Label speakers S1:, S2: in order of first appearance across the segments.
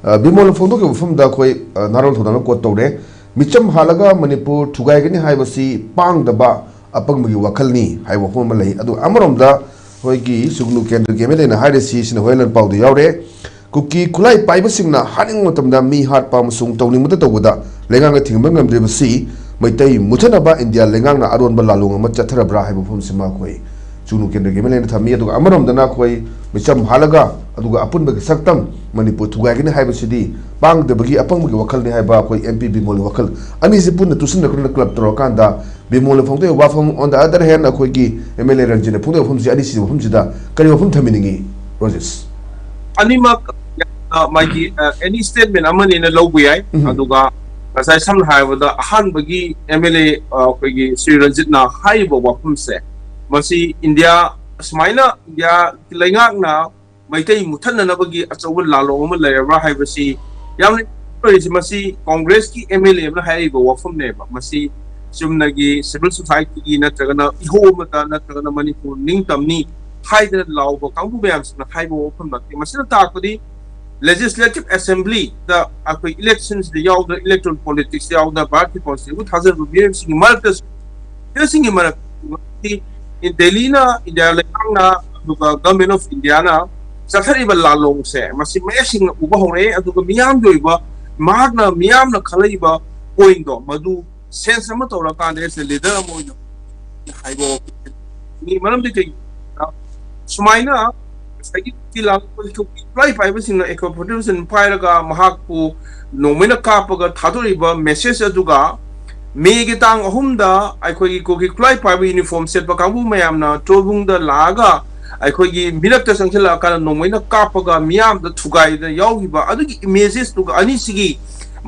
S1: bimol phongdo ke from da khoi narol thoda ko tawre micham halaga manipur thugai gani haibasi pang da ba apang magi wakal ni haibo hom lai adu amarom da hoi gi sugnu kendra ge mele na haide si sin hoilan pau da yawre kuki kulai paiba singna haning matam da mi hat pa musung tawning mata tawda lengang thingba ngamdre basi Meitei muthatna ba India leingakna aron ba lalong ma chathara bra haibo phom sima khoi chunu kendra ge mele na thami adu amarom da na khoi micham halaga aduga apun ba saktam Manipur thugai gani haibasidi pang de bagi apang bagi wakal ni haiba koi MP bimol wakal ani sipun na tusin na club tro kanda bimol phongte wa phom on the other hand akoi gi MLA ranjine phongte phom si ani si phom sida kari phom thaminingi Rogers
S2: ani ma magi any statement amani na lobu yai aduga kasai sam haibada han bagi MLA koi gi Sri Ranjit na haiba wa phom se masi India smaina India leingakna Meitei muthatna bagi achawul lalong ma layabra haibasi yamni masi Congress ki MLA na haiba wafum ne ba masi sumnagi civil society ki natragana iho mata natragana Manipur ningtamni haida law ba kangbu bayam na haiba wafum na masi na takodi legislative assembly the elections the yaw the electoral politics yaw the party policy with hazard review sing maltas sing in Delhi na India leingakna government of Indiana Sathari ba lalong se masi mesing uba hore aduga miyam doiba magna miyam na khalaiba point do madu sense ma tora kan de se leader mo haibo ni manam de kai sumaina sagi tilal ko apply five sin na ecoproduction pairaga mahakpu nomina kapaga thadoriba message aduga megi tang ahumda aikoi ko ki apply five uniform set ba kabu mayam na tobung da laga aikogi mirakta sangchela kana nomoina kapaga miyam da thugai da yawhiba adugi images tu ani sigi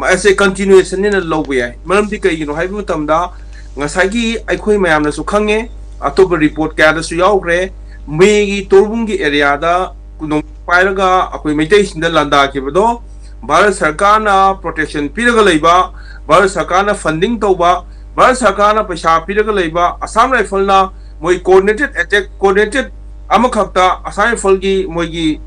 S2: ase continuation ne lobe ai maramdi kai gino haibu tamda ngasagi aikoi mayam na su khange atoba report ka da su yawre megi torbungi area da kunong pairaga akoi Meitei sinda landa ke bodo Bharat Sarkar na protection piraga leiba Bharat Sarkar na funding tauba Bharat Sarkar na paisa piraga leiba Assam Rifle na moi coordinated attack coordinated amakakta asai folgi moigi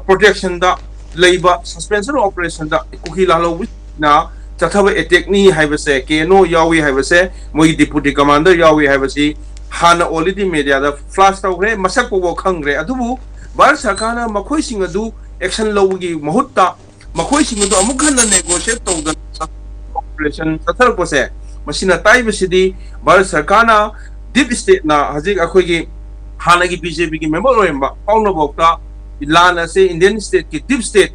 S2: protection da labor suspension operation da kuki lalo na chathaba attack ni haibase keno yawi haibase moigi deputy commander yawi haibasi hana already media da flash tawre masak po khangre adubu Bharat Sarkar na makhoi sing adu action lawgi mahutta makhoi sing adu amukhan na negotiate tawda operation chathar ko se masina taibasidi Bharat Sarkar na deep state na hajik akhoi gi हालांकि BJP की member होएंबा पाउना बोक्ता इलाना से Indian state की dip state